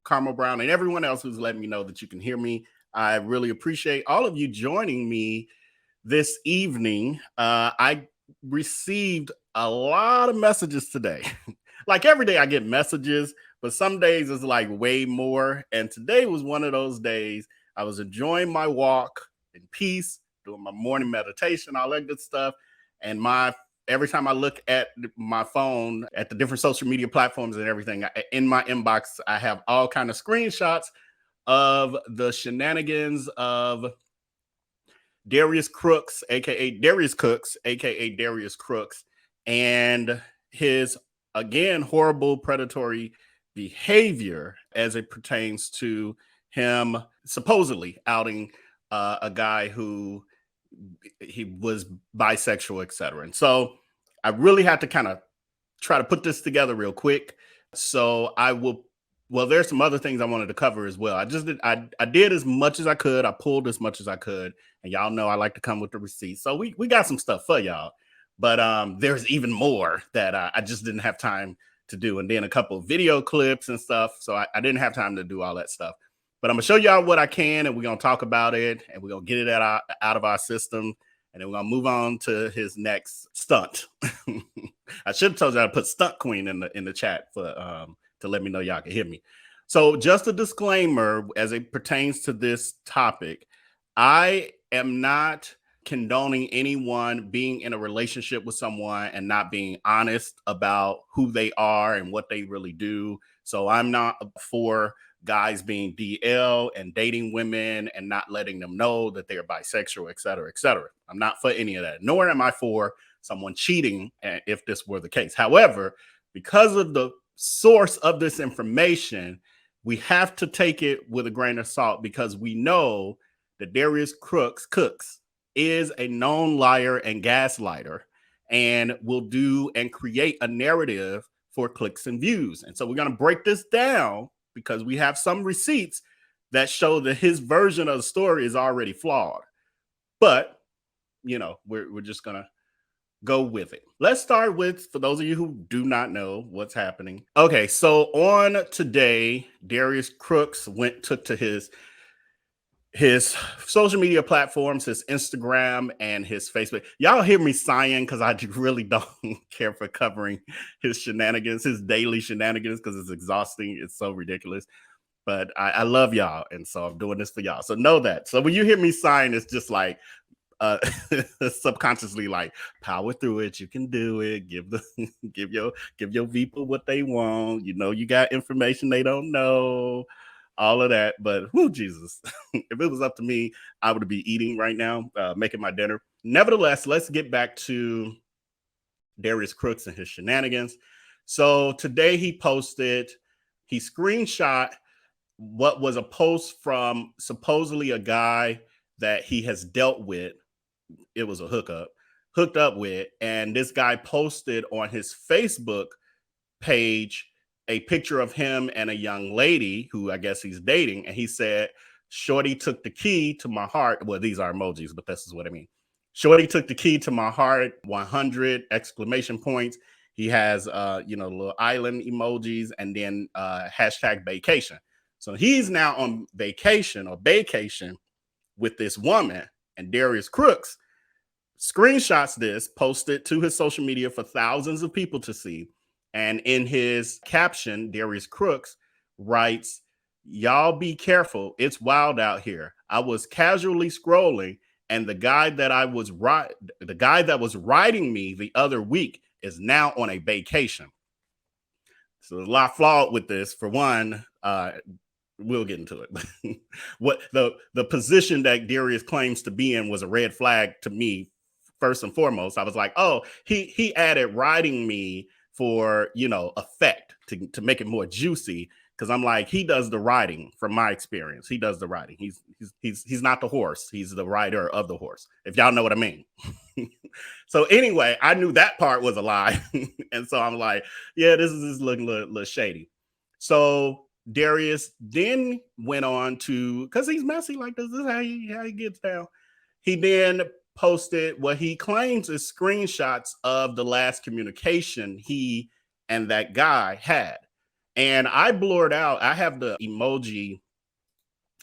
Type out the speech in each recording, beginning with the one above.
Carmel Brown, and everyone else who's letting me know that you can hear me. I really appreciate all of you joining me this evening. I received a lot of messages today. Like every day I get messages, but some days it's like way more. And today was one of those days. I was enjoying my walk in peace, doing my morning meditation, all that good stuff. And every time I look at my phone, at the different social media platforms and everything, in my inbox, I have all kind of screenshots of the shenanigans of Darius Cooks, aka Darius Cooks, aka Darius Cooks, and his again horrible predatory behavior as it pertains to him supposedly outing a guy who he was bisexual, etc. And so I really had to kind of try to put this together real quick. So there's some other things I wanted to cover as well. I did as much as I could. I pulled as much as I could. And y'all know I like to come with the receipts. So we got some stuff for y'all. But there's even more that I just didn't have time to do. And then a couple of video clips and stuff. So I didn't have time to do all that stuff. But I'm going to show y'all what I can, and we're going to talk about it, and we're going to get it out of our system, and then we're going to move on to his next stunt. I should have told y'all to put Stunt Queen in the chat for to let me know y'all can hear me. So just a disclaimer as it pertains to this topic. I am not condoning anyone being in a relationship with someone and not being honest about who they are and what they really do. So I'm not for guys being DL and dating women and not letting them know that they're bisexual, et cetera, et cetera. I'm not for any of that, nor am I for someone cheating if this were the case. However, because of the source of this information, we have to take it with a grain of salt because we know that Darius Cooks is a known liar and gaslighter and will do and create a narrative for clicks and views. And so we're going to break this down because we have some receipts that show that his version of the story is already flawed. But, you know, we're just going to go with it. Let's start with, for those of you who do not know what's happening. Okay, so on today, Darius Cooks took to his social media platforms, his Instagram and his Facebook. Y'all hear me sighing because I really don't care for covering his shenanigans, his daily shenanigans, because it's exhausting. It's so ridiculous. But I love y'all. And so I'm doing this for y'all. So know that. So when you hear me sighing, it's just like subconsciously like power through it. You can do it. Give your people what they want. You know, you got information they don't know. All of that, but whoo, Jesus. If it was up to me, I would be eating right now, making my dinner. Nevertheless, let's get back to Darius Cooks and his shenanigans. So today he screenshot what was a post from supposedly a guy that he has dealt with. It was a hooked up with, and this guy posted on his Facebook page a picture of him and a young lady who I guess he's dating. And he said, "Shorty took the key to my heart." Well, these are emojis, but this is what I mean. "Shorty took the key to my heart, 100 exclamation points." He has, little island emojis and then hashtag baecation. So he's now on vacation or baecation with this woman, and Darius Cooks screenshots this, posted to his social media for thousands of people to see. And in his caption, Darius Cooks writes, "Y'all be careful. It's wild out here. I was casually scrolling, and the guy that was riding me the other week is now on a vacation." So there's a lot flawed with this. For one, we'll get into it. What the position that Darius claims to be in was a red flag to me. First and foremost, I was like, oh, he added riding me for, effect to make it more juicy. Cause I'm like, he does the riding from my experience. He does the riding. He's not the horse. He's the rider of the horse. If y'all know what I mean. So anyway, I knew that part was a lie. And so I'm like, yeah, this is looking a little shady. So Darius then went on to, cause he's messy like this is how he gets down. He then posted what he claims is screenshots of the last communication he and that guy had. And I blurred out, I have the emoji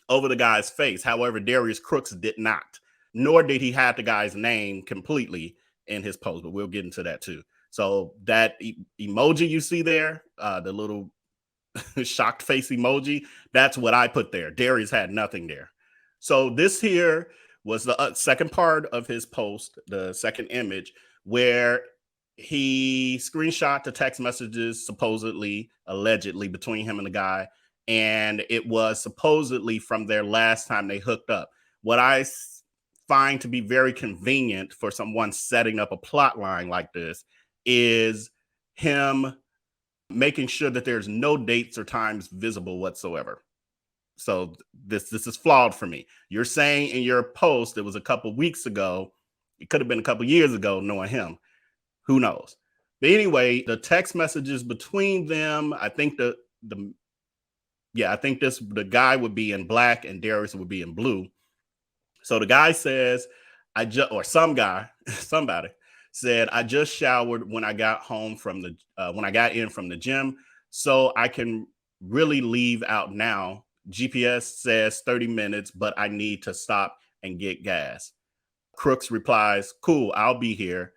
over the guy's face. However, Darius Cooks did not, nor did he have the guy's name completely in his post, but we'll get into that too. So that emoji you see there, the little shocked face emoji, that's what I put there. Darius had nothing there. So this here was the second part of his post, the second image, where he screenshot the text messages supposedly, allegedly, between him and the guy, and it was supposedly from their last time they hooked up. What I find to be very convenient for someone setting up a plot line like this is him making sure that there's no dates or times visible whatsoever. So this is flawed for me. You're saying in your post it was a couple weeks ago. It could have been a couple years ago, knowing him. Who knows? But anyway, the text messages between them, I think the guy would be in black and Darius would be in blue. So the guy says, somebody said, I just showered when I got home from when I got in from the gym, so I can really leave out now. GPS says 30 minutes, but I need to stop and get gas. Crooks replies, cool, I'll be here.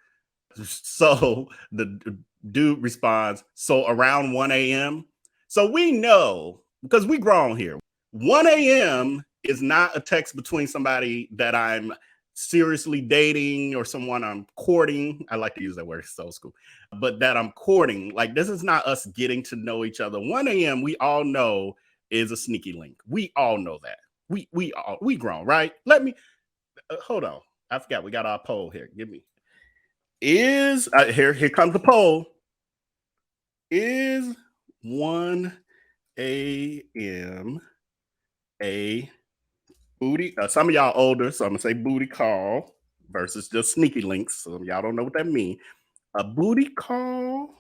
So the dude responds, so around 1 a.m. So we know, because we grown here, 1 a.m. is not a text between somebody that I'm seriously dating or someone I'm courting. I like to use that word, it's so school, but that I'm courting. Like, this is not us getting to know each other. 1 a.m. we all know is a sneaky link. We all know that. We grown, right? Let me hold on. I forgot we got our poll here. Give me here comes the poll. Is 1 a.m. a booty? Some of y'all older, so I'm gonna say booty call versus just sneaky links. So y'all don't know what that means. A booty call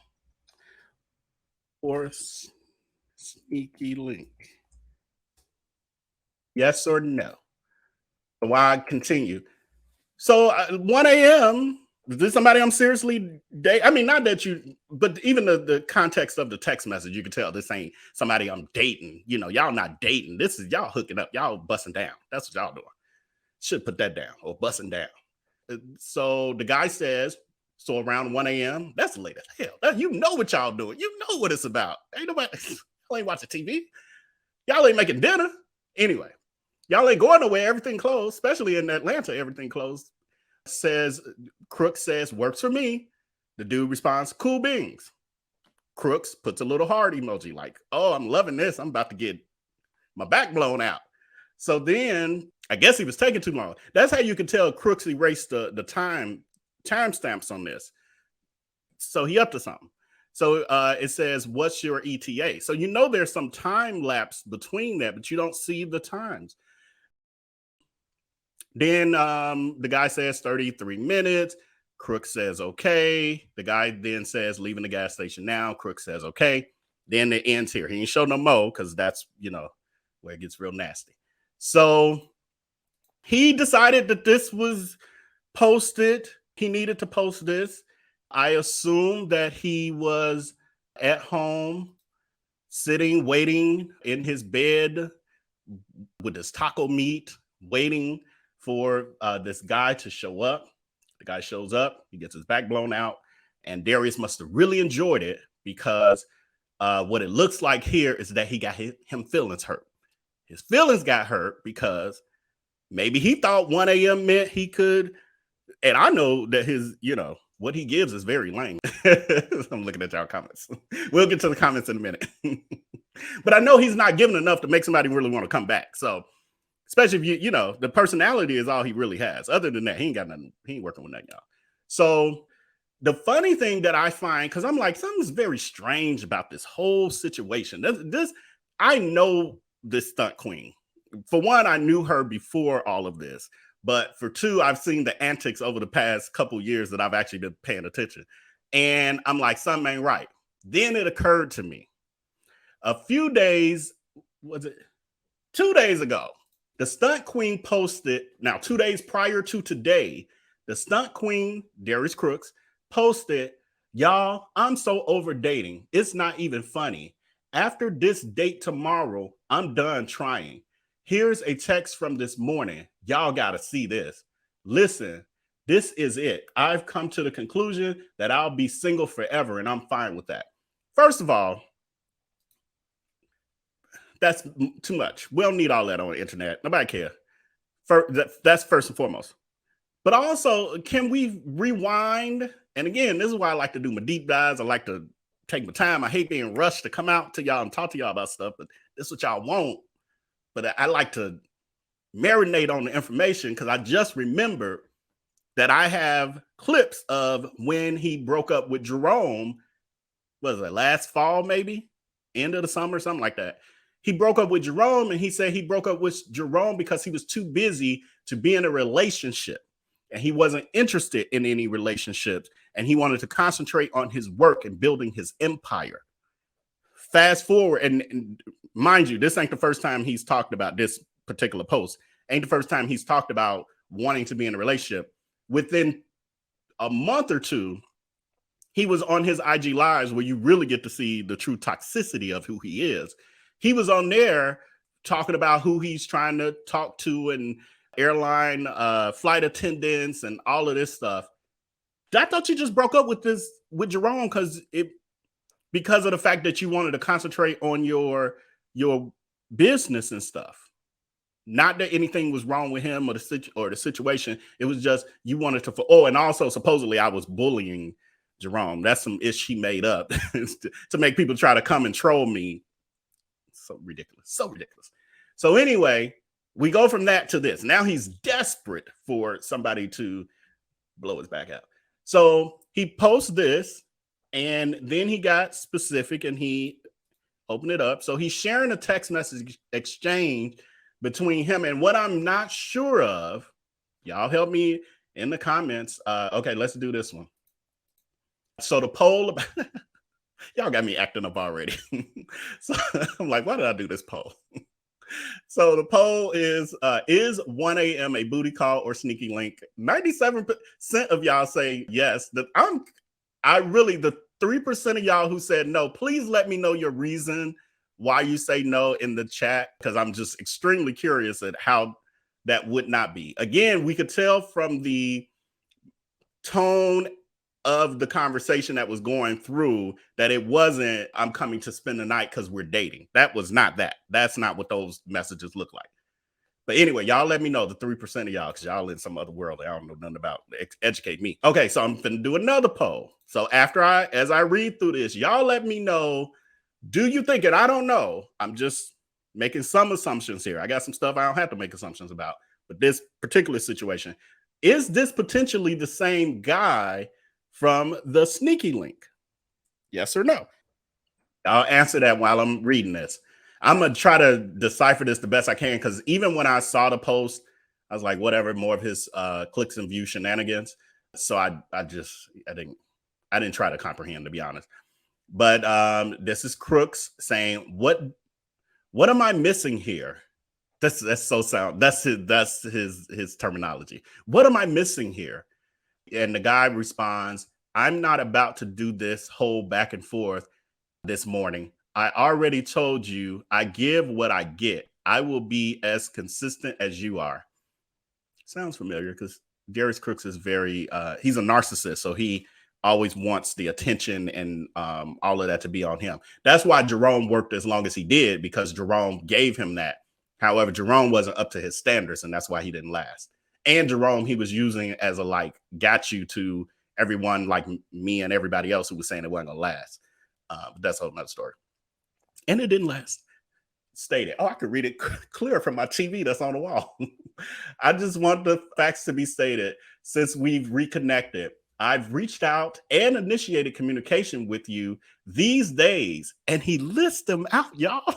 or sneaky link? Yes or no? Why I continue? So 1 a.m. Is this somebody I'm seriously dating? I mean, not that you, but even the context of the text message, you can tell this ain't somebody I'm dating. You know, y'all not dating. This is y'all hooking up. Y'all busting down. That's what y'all doing. Should put that down, or busting down. So the guy says, so around 1 a.m. That's late as hell. You know what y'all doing. You know what it's about. Ain't nobody, y'all ain't watching TV. Y'all ain't making dinner. Anyway, y'all ain't going nowhere. Everything closed, especially in Atlanta. Everything closed. Crooks says, works for me. The dude responds, cool beans. Crooks puts a little heart emoji like, oh, I'm loving this. I'm about to get my back blown out. So then I guess he was taking too long. That's how you can tell Crooks erased the timestamps on this. So he up to something. So it says, what's your ETA? So you know there's some time lapse between that, but you don't see the times. Then the guy says 33 minutes. Crooks says, okay. The guy then says, leaving the gas station now. Crooks says, okay. Then it ends here. He ain't show no more because that's, where it gets real nasty. So he decided that this was posted. He needed to post this. I assume that he was at home sitting, waiting in his bed with his taco meat, waiting for this guy to show up. The guy shows up, he gets his back blown out, and Darius must have really enjoyed it because what it looks like here is that he got him feelings hurt. His feelings got hurt because maybe he thought 1 a.m. meant he could, and I know that his, what he gives is very lame. I'm looking at y'all comments. We'll get to the comments in a minute. But I know he's not giving enough to make somebody really want to come back. So especially if the personality is all he really has. Other than that, he ain't got nothing. He ain't working with nothing, y'all. So the funny thing that I find, because I'm like, something's very strange about this whole situation. I know this stunt queen. For one, I knew her before all of this. But for two, I've seen the antics over the past couple years that I've actually been paying attention. And I'm like, something ain't right. Then it occurred to me. A few days, was it 2 days ago? The stunt queen posted, now 2 days prior to today, the stunt queen, Darius Cooks, posted, y'all, I'm so over dating. It's not even funny. After this date tomorrow, I'm done trying. Here's a text from this morning. Y'all got to see this. Listen, this is it. I've come to the conclusion that I'll be single forever, and I'm fine with that. First of all, that's too much. We don't need all that on the internet. Nobody care. That's first and foremost. But also, can we rewind? And again, this is why I like to do my deep dives. I like to take my time. I hate being rushed to come out to y'all and talk to y'all about stuff, but this is what y'all want. But I like to marinate on the information because I just remembered that I have clips of when he broke up with Jerome. Was it last fall, maybe? End of the summer, something like that. He broke up with Jerome, and he said he broke up with Jerome because he was too busy to be in a relationship. And he wasn't interested in any relationships. And he wanted to concentrate on his work and building his empire. Fast forward, and mind you, this ain't the first time he's talked about this particular post. Ain't the first time he's talked about wanting to be in a relationship. Within a month or two, he was on his IG lives where you really get to see the true toxicity of who he is. He was on there talking about who he's trying to talk to and airline flight attendants and all of this stuff. I thought you just broke up with Jerome because of the fact that you wanted to concentrate on your business and stuff. Not that anything was wrong with him or the situation. It was just you wanted to. Oh, and also supposedly I was bullying Jerome. That's some ish she made up to make people try to come and troll me. So ridiculous. So ridiculous. So anyway, we go from that to this. Now he's desperate for somebody to blow his back out. So he posts this, and then he got specific and he opened it up. So he's sharing a text message exchange between him, and what I'm not sure of, y'all help me in the comments. Okay, let's do this one. So the poll, y'all got me acting up already. So I'm like, why did I do this poll? So the poll is 1 a.m. a booty call or sneaky link? 97% of y'all say yes. The 3% of y'all who said no, please let me know your reason why you say no in the chat, because I'm just extremely curious at how that would not be. Again, we could tell from the tone of the conversation that was going through that it wasn't, I'm coming to spend the night because we're dating. That was not that. That's not what those messages look like. But anyway, y'all let me know, the 3% of y'all, because y'all in some other world that I don't know nothing about. Educate me. Okay, so I'm going to do another poll. So as I read through this, y'all let me know, do you think, and I don't know, I'm just making some assumptions here. I got some stuff I don't have to make assumptions about, but this particular situation, is this potentially the same guy from the sneaky link? Yes or no? I'll answer that while I'm reading this. I'm going to try to decipher this the best I can, because even when I saw the post, I was like, whatever, more of his clicks and view shenanigans. So I didn't try to comprehend, to be honest. But this is Crooks saying, what am I missing here? That's so sound. That's his terminology. What am I missing here? And the guy responds, I'm not about to do this whole back and forth this morning. I already told you I give what I get. I will be as consistent as you are. Sounds familiar, because Darius Cooks is he's a narcissist. So he always wants the attention and all of that to be on him. That's why Jerome worked as long as he did, because Jerome gave him that. However, Jerome wasn't up to his standards, and that's why he didn't last. And Jerome, he was using as a got you to everyone like me and everybody else who was saying it wasn't gonna last. But that's a whole nother story. And it didn't last. Stated. Oh, I could read it clear from my TV that's on the wall. I just want the facts to be stated. Since we've reconnected, I've reached out and initiated communication with you these days, and he lists them out, y'all.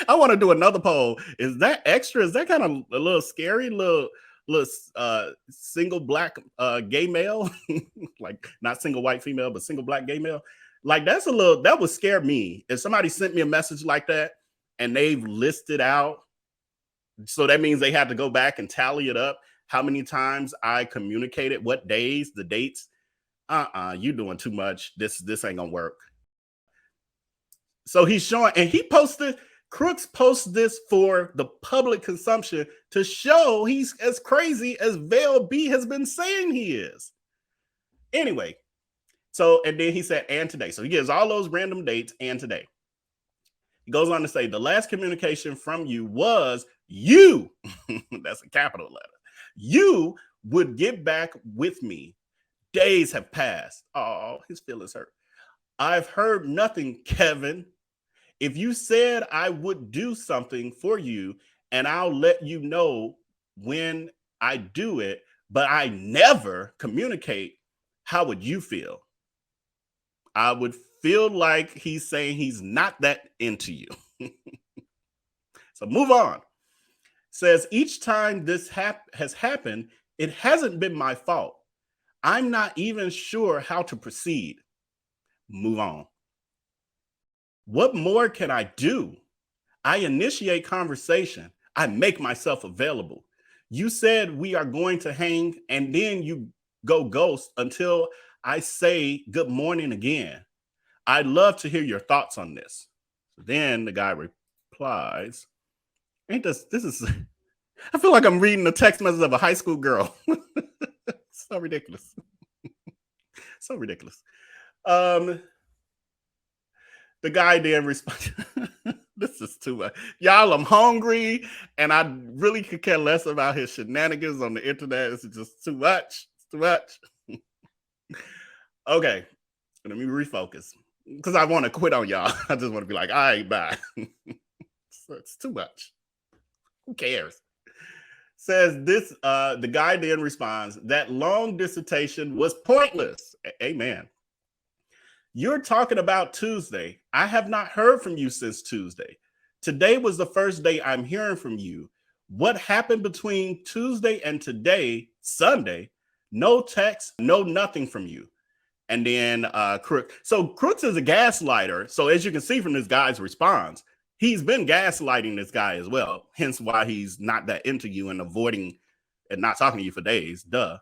I want to do another poll. Is that extra? Is that kind of a little scary? Little single black gay male, like not single white female, but single black gay male. Like that would scare me. If somebody sent me a message like that and they've listed out, so that means they had to go back and tally it up, how many times I communicated, what days, the dates. You doing too much. This ain't gonna work. So he's showing, and he posted, Crooks posts this for the public consumption to show he's as crazy as VellB has been saying he is. Anyway, so, and then he said, and today. So he gives all those random dates and today. He goes on to say, the last communication from you was you, that's a capital letter, you would get back with me. Days have passed. Oh, his feelings hurt. I've heard nothing, Kevin. If you said I would do something for you and I'll let you know when I do it, but I never communicate, how would you feel? I would feel like he's saying he's not that into you. So move on. Says, each time this has happened, it hasn't been my fault. I'm not even sure how to proceed. Move on. What more can I do? I initiate conversation. I make myself available. You said we are going to hang, and then you go ghost until I say good morning again. I'd love to hear your thoughts on this. Then the guy replies, ain't this is, I feel like I'm reading the text message of a high school girl. So ridiculous. So ridiculous. The guy then responded, this is too much. Y'all, I'm hungry, and I really could care less about his shenanigans on the internet. It's just too much. It's too much. Okay, let me refocus, because I want to quit on y'all. I just want to be like, all right, bye. So it's too much. Who cares? Says this, the guy then responds, that long dissertation was pointless. Amen. You're talking about Tuesday. I have not heard from you since Tuesday. Today was the first day I'm hearing from you. What happened between Tuesday and today, Sunday? No text, no nothing from you. And then Crooks. So Crooks is a gaslighter. So as you can see from this guy's response, he's been gaslighting this guy as well. Hence why he's not that into you and avoiding and not talking to you for days. Duh.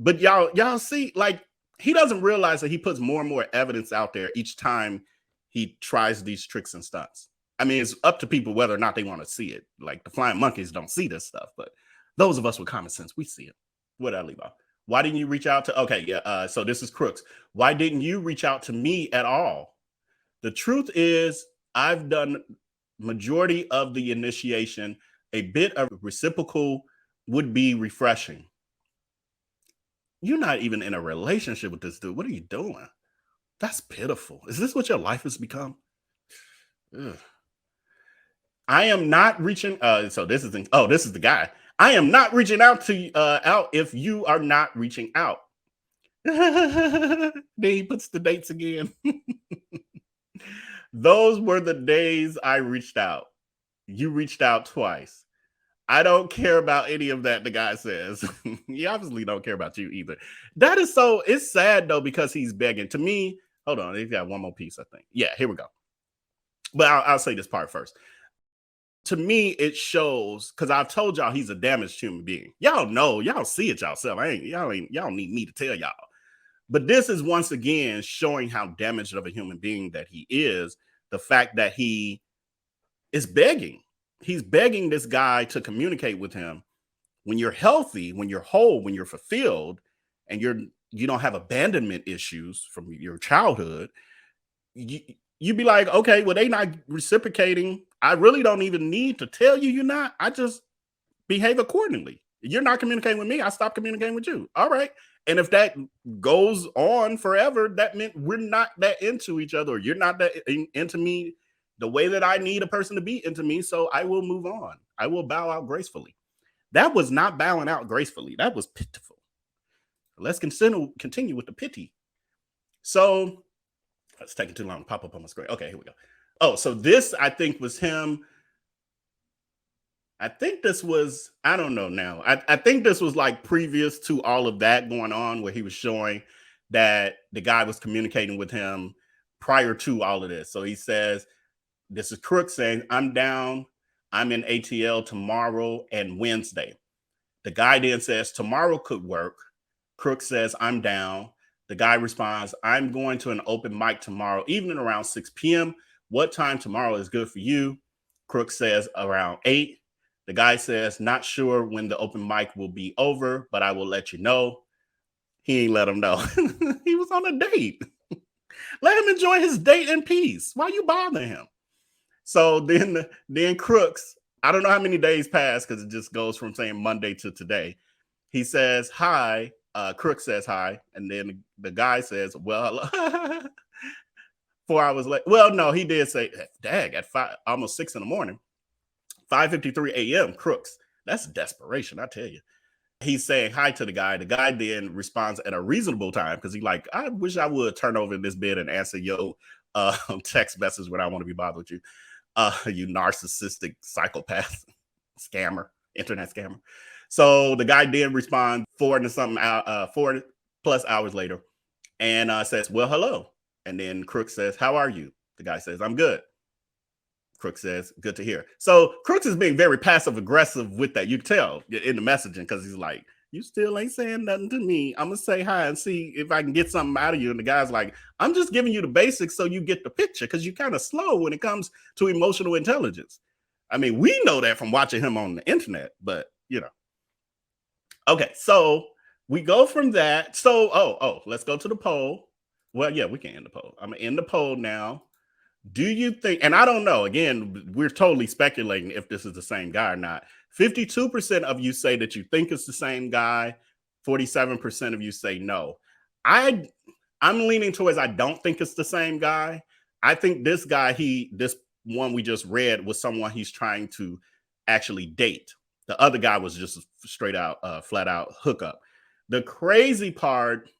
But y'all see, like, he doesn't realize that he puts more and more evidence out there each time he tries these tricks and stunts. I mean, it's up to people whether or not they want to see it. Like the flying monkeys don't see this stuff, but those of us with common sense, we see it. What did I leave off? Why didn't you reach out to? Okay, yeah. So this is Crooks. Why didn't you reach out to me at all? The truth is, I've done majority of the initiation. A bit of reciprocal would be refreshing. You're not even in a relationship with this dude. What are you doing? That's pitiful. Is this what your life has become? Ugh. I am not reaching. So this is this is the guy. I am not reaching out to out if you are not reaching out. Then he puts the dates again. Those were the days I reached out. You reached out twice. I don't care about any of that, the guy says. He obviously don't care about you either. That is so, it's sad though, because he's begging. To me, hold on, he's got one more piece, I think. Yeah, here we go. But I'll say this part first. To me, it shows, because I've told y'all he's a damaged human being. Y'all know, y'all see it yourself. Y'all need me to tell y'all. But this is once again showing how damaged of a human being that he is. The fact that he is begging. He's begging this guy to communicate with him. When you're healthy, when you're whole, when you're fulfilled, and you don't have abandonment issues from your childhood, you'd be like, okay, well, they not reciprocating. I really don't even need to tell you you're not. I just behave accordingly. You're not communicating with me. I stop communicating with you. All right. And if that goes on forever, that meant we're not that into each other. Or you're not that into me the way that I need a person to be into me. So I will move on. I will bow out gracefully. That was not bowing out gracefully. That was pitiful. Let's continue with the pity. So it's taking too long to pop up on my screen. Okay, here we go. Oh, so this, I think, was him. I think this was, I don't know now. I think this was like previous to all of that going on, where he was showing that the guy was communicating with him prior to all of this. So he says, this is Crooks saying, I'm down. I'm in ATL tomorrow and Wednesday. The guy then says, tomorrow could work. Crooks says, I'm down. The guy responds, I'm going to an open mic tomorrow evening around 6 p.m. What time tomorrow is good for you? Crooks says around 8. The guy says, not sure when the open mic will be over, but I will let you know. He ain't let him know. He was on a date. Let him enjoy his date in peace. Why you bothering him? So then Crooks, I don't know how many days passed because it just goes from saying Monday to today. He says, hi. Crooks says hi. And then the guy says, well, 4 hours late. Well, no, he did say, dag, at almost 6 in the morning, 5:53 a.m. Crooks. That's desperation, I tell you. He's saying hi to the guy. The guy then responds at a reasonable time because he like, I wish I would turn over in this bed and answer your text message when I want to be bothered with you. You narcissistic psychopath, scammer, internet scammer. So the guy did respond 4 plus hours later and says, well, hello. And then Crooks says, how are you? The guy says, I'm good. Crooks says, good to hear. So Crooks is being very passive aggressive with that. You can tell in the messaging because he's like, you still ain't saying nothing to me. I'm going to say hi and see if I can get something out of you. And the guy's like, I'm just giving you the basics so you get the picture because you're kind of slow when it comes to emotional intelligence. I mean, we know that from watching him on the internet, but you know. Okay, so we go from that. So, let's go to the poll. Well, yeah, we can end the poll. I'm going to end the poll now. Do you think, and I don't know, again, we're totally speculating if this is the same guy or not. 52% of you say that you think it's the same guy. 47% of you say no. I'm leaning towards I don't think it's the same guy. I think this guy, this one we just read was someone he's trying to actually date. The other guy was just straight out, flat out hookup. The crazy part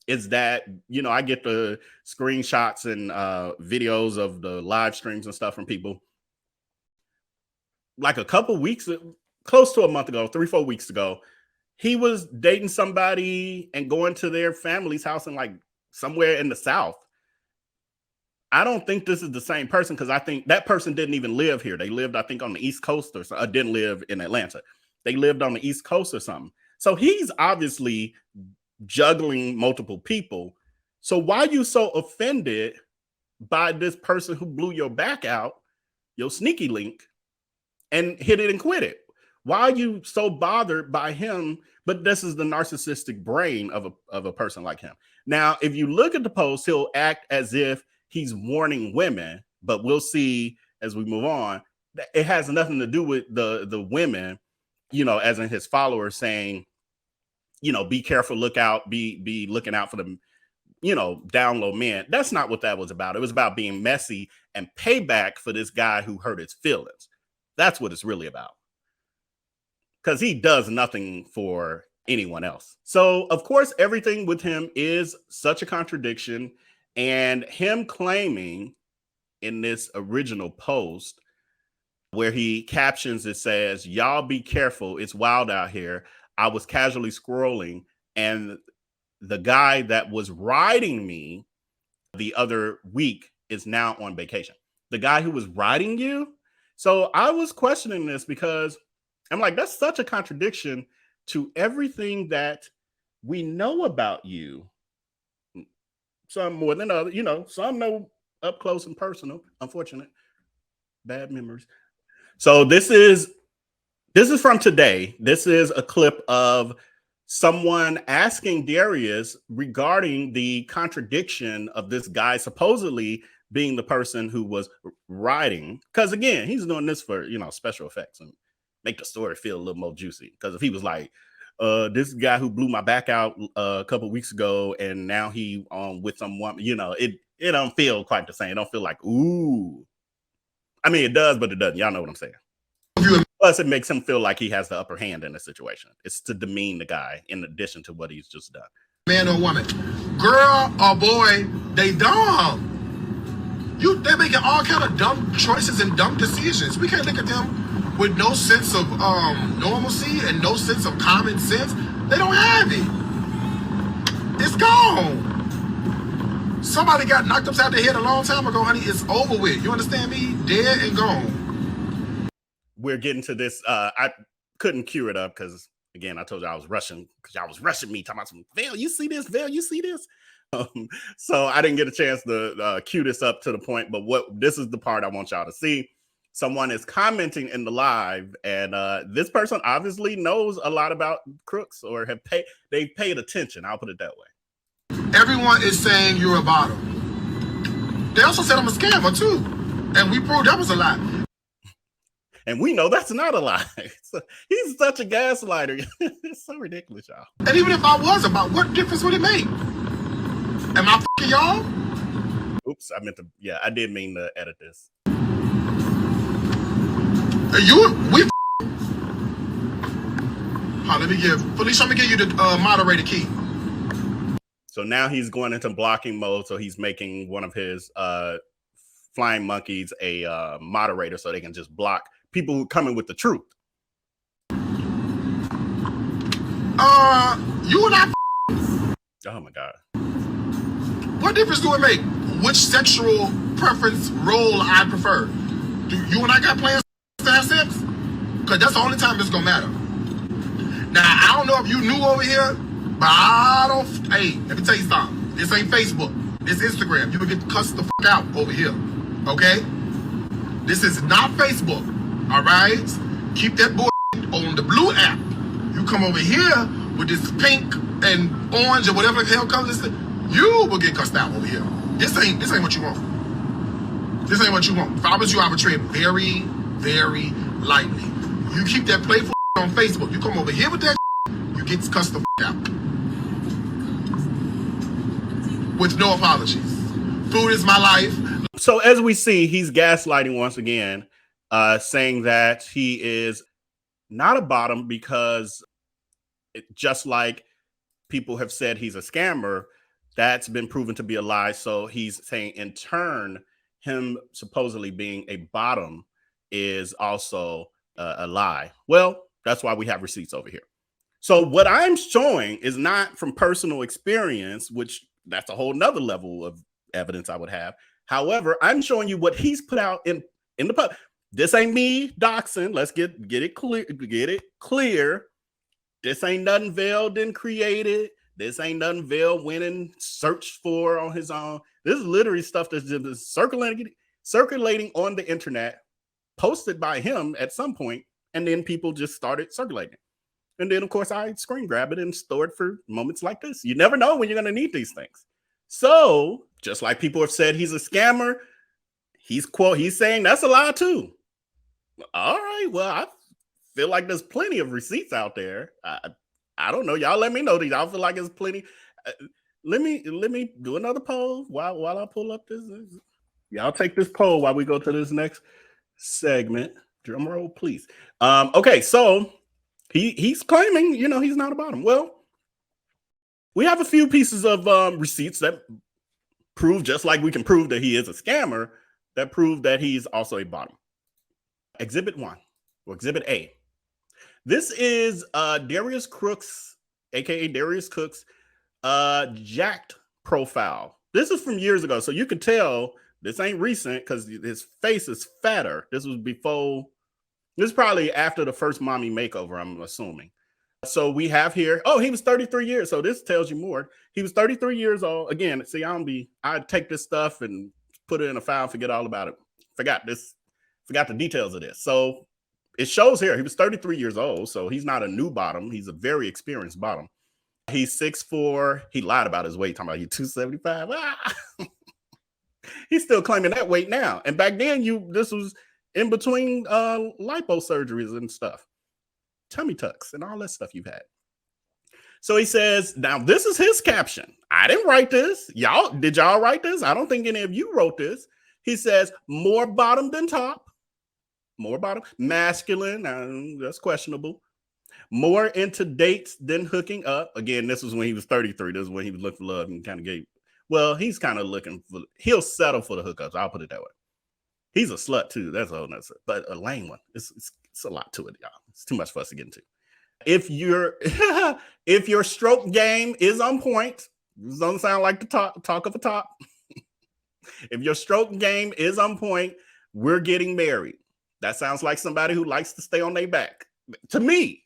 is that, you know, I get the screenshots and videos of the live streams and stuff from people. Like a couple weeks, close to a month ago, 3-4 weeks ago, he was dating somebody and going to their family's house in like somewhere in the South. I don't think this is the same person because I think that person didn't even live here. They lived, I think, on the East Coast or something. Didn't live in Atlanta. They lived on the East Coast or something. So he's obviously juggling multiple people. So why are you so offended by this person who blew your back out, your sneaky link, and hit it and quit it? Why are you so bothered by him? But this is the narcissistic brain of a person like him. Now, if you look at the post, he'll act as if he's warning women, but we'll see as we move on that it has nothing to do with the women, you know, as in his followers saying, you know, be careful, look out, be looking out for them, you know, down low men. That's not what that was about. It was about being messy and payback for this guy who hurt his feelings. That's what it's really about. Because he does nothing for anyone else. So, of course, everything with him is such a contradiction. And him claiming in this original post where he captions it says, y'all be careful, it's wild out here. I was casually scrolling and the guy that was riding me the other week is now on vacation. The guy who was riding you. So I was questioning this because I'm like, that's such a contradiction to everything that we know about you. Some more than others, you know, some know up close and personal, unfortunate, bad memories. So this is from today. This is a clip of someone asking Darius regarding the contradiction of this guy supposedly being the person who was riding. Because again, he's doing this for, you know, special effects and make the story feel a little more juicy. Because if he was like, this guy who blew my back out a couple weeks ago and now he with someone, you know, it don't feel quite the same. It don't feel like, ooh. I mean, it does, but it doesn't. Y'all know what I'm saying. Plus, it makes him feel like he has the upper hand in the situation. It's to demean the guy in addition to what he's just done. Man or woman, girl or boy, they dumb. They're making all kind of dumb choices and dumb decisions. We can't look at them with no sense of normalcy and no sense of common sense. They don't have it. It's gone. Somebody got knocked upside the head a long time ago, honey. It's over with. You understand me? Dead and gone. We're getting to this. I couldn't cue it up because, again, I told you I was rushing because y'all was rushing me talking about some Vell. You see this, Vell? You see this? So I didn't get a chance to cue this up to the point, but this is the part I want y'all to see. Someone is commenting in the live, and this person obviously knows a lot about Crooks, or they've paid attention. I'll put it that way. Everyone is saying you're a bottom. They also said I'm a scammer too, and we proved that was a lie. And we know that's not a lie. He's such a gaslighter. It's so ridiculous, y'all. And even if I was about, what difference would it make? Am I fucking y'all? Oops, I did mean to edit this. Felicia, let me give you the moderator key. So now he's going into blocking mode. So he's making one of his flying monkeys a moderator, so they can just block people who come in with the truth. You and I. Oh my God. What difference do it make? Which sexual preference role I prefer? Do you and I got plans to have sex? Because that's the only time it's gonna matter. Now, I don't know if you knew over here, but I don't. Hey, let me tell you something. This ain't Facebook. This Instagram. You can get cussed the fuck out over here. Okay? This is not Facebook. All right? Keep that boy on the blue app. You come over here with this pink and orange or whatever the hell colors, you will get cussed out over here. This ain't what you want. This ain't what you want. If I was you, I would tread very, very lightly. You keep that playful on Facebook. You come over here with that, you get cussed the out. With no apologies. Food is my life. So as we see, he's gaslighting once again, saying that he is not a bottom because just like people have said he's a scammer, that's been proven to be a lie. So he's saying in turn, him supposedly being a bottom is also a lie. Well, that's why we have receipts over here. So what I'm showing is not from personal experience, which that's a whole nother level of evidence I would have. However, I'm showing you what he's put out in the pub. This ain't me doxing. Let's get it clear. This ain't nothing Vell didn't create it. This ain't nothing Vell went and searched for on his own. This is literally stuff that's just circulating on the internet, posted by him at some point, and then people just started circulating. And then, of course, I screen grab it and store it for moments like this. You never know when you're going to need these things. So, just like people have said he's a scammer, he's saying that's a lie too. All right, well, I feel like there's plenty of receipts out there. I don't know. Y'all let me know. Y'all feel like there's plenty. Let me do another poll while I pull up this. Y'all take this poll while we go to this next segment. Drum roll, please. Okay, so he's claiming, he's not a bottom. Well, we have a few pieces of receipts that prove, just like we can prove that he is a scammer, that prove that he's also a bottom. Exhibit 1, or Exhibit A. This is Darius Cooks, aka Darius Cooks, jacked profile. This is from years ago, so you can tell this ain't recent because his face is fatter. This is probably after the first mommy makeover, I'm assuming. So we have here, he was 33 years. So this tells you more. He was 33 years old. Again, see, I take this stuff and put it in a file, forget all about it. Forgot the details of this. So it shows here, he was 33 years old. So he's not a new bottom. He's a very experienced bottom. He's 6'4". He lied about his weight, talking about he's 275. He's still claiming that weight now. And back then, this was in between lipo surgeries and stuff. Tummy tucks and all that stuff you've had. So he says, now this is his caption. I didn't write this. Did y'all write this? I don't think any of you wrote this. He says, more bottom than top. More bottom. Masculine. That's questionable. More into dates than hooking up. Again, this was when he was 33. This is when he was looking for love and kind of gave. Well, he's kind of he'll settle for the hookups. I'll put it that way. He's a slut too. That's a whole nother, but a lame one. It's a lot to it, y'all. It's too much for us to get into. If your stroke game is on point, this doesn't sound like the talk of a top. If your stroke game is on point, we're getting married. That sounds like somebody who likes to stay on their back. To me.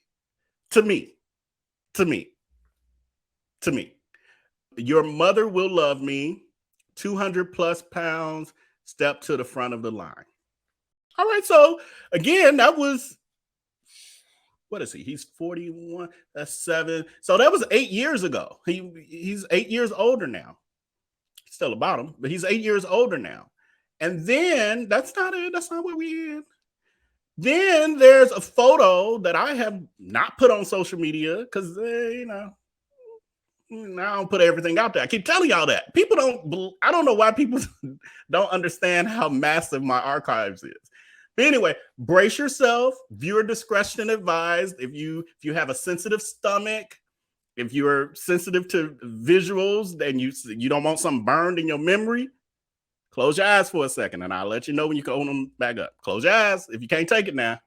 Your mother will love me. 200 plus pounds. Step to the front of the line. All right. So again, that was, what is he? He's 41. That's 7. So that was 8 years ago. He's 8 years older now. Still about him, but he's 8 years older now. And then that's not it. That's not what we had. Then there's a photo that I have not put on social media because, you know, I don't put everything out there. I keep telling y'all that. People don't, I don't know why people don't understand how massive my archives is. But anyway, brace yourself. Viewer discretion advised. If you have a sensitive stomach, if you're sensitive to visuals, then you don't want something burned in your memory, close your eyes for a second, and I'll let you know when you can open them back up. Close your eyes if you can't take it now.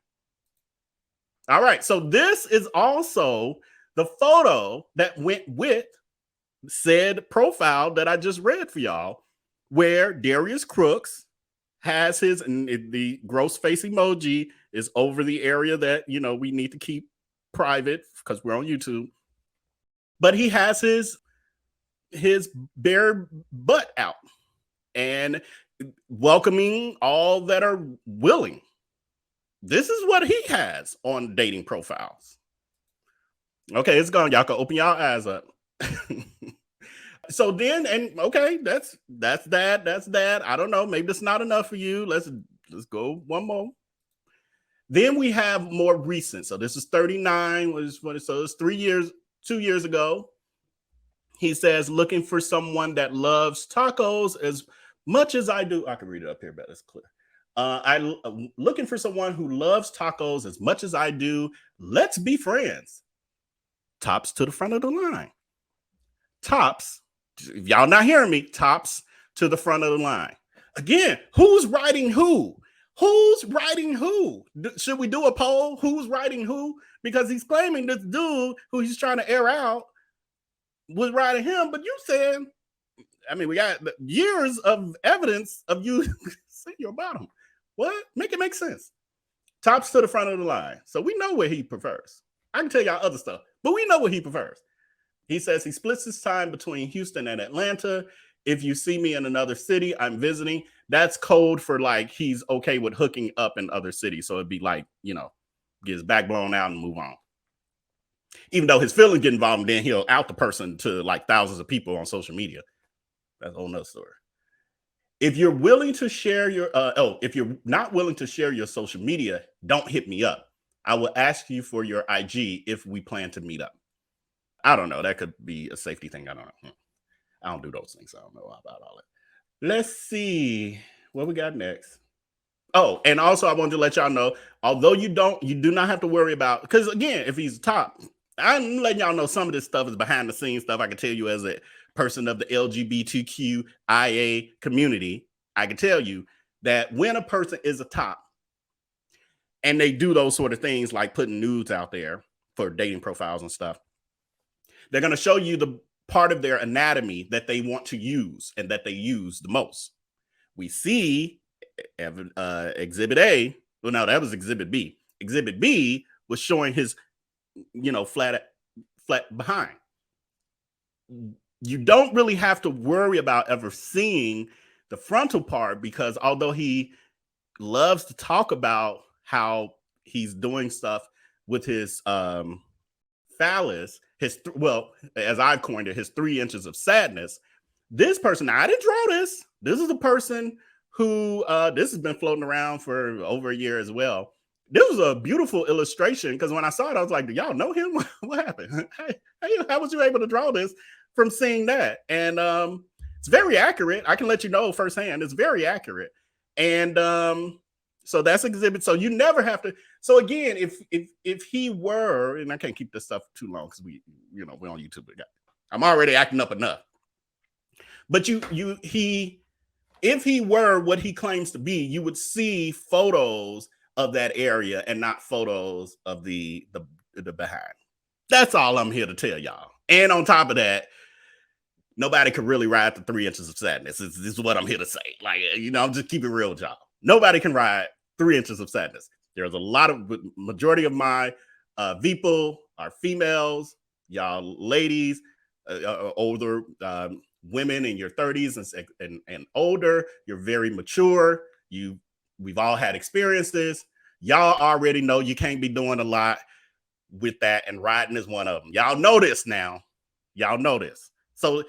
All right, so this is also the photo that went with said profile that I just read for y'all, where Darius Cooks has his, and the gross face emoji is over the area that, you know, we need to keep private because we're on YouTube. But he has his bare butt out and welcoming all that are willing. This is what he has on dating profiles. Okay, it's gone. Y'all can open y'all eyes up. So then, and okay, that's that. I don't know. Maybe it's not enough for you. Let's go one more. Then we have more recent. So this is 39. So it's 3 years, 2 years ago. He says, looking for someone that loves tacos as much as I do. I can read it up here, but it's clear. I'm looking for someone who loves tacos as much as I do. Let's be friends. Tops to the front of the line. Tops. If y'all not hearing me, tops to the front of the line. Again, who's writing who? Who's writing who? Should we do a poll? Who's writing who? Because he's claiming this dude who he's trying to air out was writing him, but you saying, I mean, we got years of evidence of you saying you're about him. What? Make it make sense. Tops to the front of the line. So we know what he prefers. I can tell y'all other stuff, but we know what he prefers. He says he splits his time between Houston and Atlanta. If you see me in another city, I'm visiting. That's code for like he's okay with hooking up in other cities. So it'd be like, you know, get his back blown out and move on. Even though his feelings get involved, then he'll out the person to like thousands of people on social media. That's a whole nother story. If you're willing to share your, if you're not willing to share your social media, don't hit me up. I will ask you for your IG if we plan to meet up. I don't know. That could be a safety thing. I don't know. I don't do those things. I don't know about all that. Let's see what we got next. Oh, and also I wanted to let y'all know, although you do not have to worry about, because again, if he's top, I'm letting y'all know some of this stuff is behind the scenes stuff. I can tell you as a person of the LGBTQIA community, I can tell you that when a person is a top and they do those sort of things like putting nudes out there for dating profiles and stuff, they're going to show you the part of their anatomy that they want to use and that they use the most. We see Exhibit A. Well, no, that was Exhibit B. Exhibit B was showing his, you know, flat behind. You don't really have to worry about ever seeing the frontal part, because although he loves to talk about how he's doing stuff with his phallus, as I've coined it, his 3 inches of sadness. This person, I didn't draw this. This is a person who this has been floating around for over a year as well. This was a beautiful illustration, because when I saw it, I was like, do y'all know him? What happened? How was you able to draw this from seeing that? And it's very accurate. I can let you know firsthand. It's very accurate. And so that's Exhibit. So you never have to. So again, if he were, and I can't keep this stuff too long because we're on YouTube. I'm already acting up enough. But if he were what he claims to be, you would see photos of that area and not photos of the behind. That's all I'm here to tell y'all. And on top of that, nobody could really ride the 3 inches of sadness. This is what I'm here to say. Like, I'm just keeping it real with y'all. Nobody can ride 3 inches of sadness. There's a lot of majority of my people are females. Y'all ladies, older women in your 30s and older. You're very mature. We've all had experiences. Y'all already know you can't be doing a lot with that, and riding is one of them. Y'all know this now. Y'all know this. So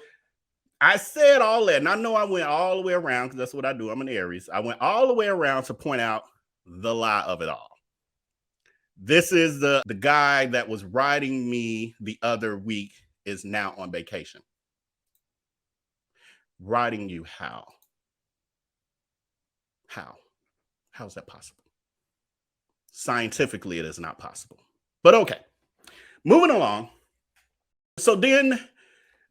I said all that, and I know I went all the way around because that's what I do. I'm an Aries. I went all the way around to point out the lie of it all. This is the guy that was riding me the other week is now on vacation. Riding you how? How? How is that possible? Scientifically, it is not possible. But okay, moving along. So then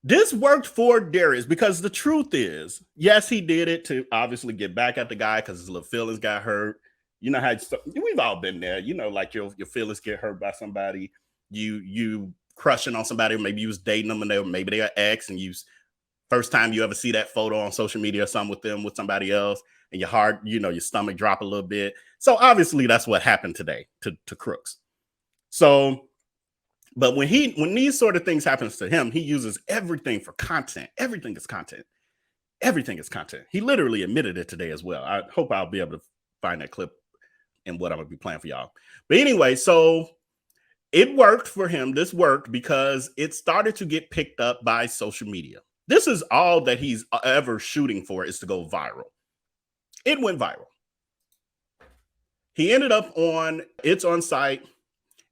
this worked for Darius because the truth is, yes, he did it to obviously get back at the guy because his little feelings got hurt. You know how we've all been there. You know, like your feelings get hurt by somebody. You crushing on somebody. Maybe you was dating them and maybe they're ex, and first time you ever see that photo on social media or something with them with somebody else, and your heart, your stomach drop a little bit. So obviously that's what happened today to Crooks. So, but when these sort of things happens to him, he uses everything for content. Everything is content. Everything is content. He literally admitted it today as well. I hope I'll be able to find that clip and what I'm gonna be playing for y'all. But anyway, so it worked for him. This worked because it started to get picked up by social media. This is all that he's ever shooting for, is to go viral. It went viral. He ended up on It's On Site,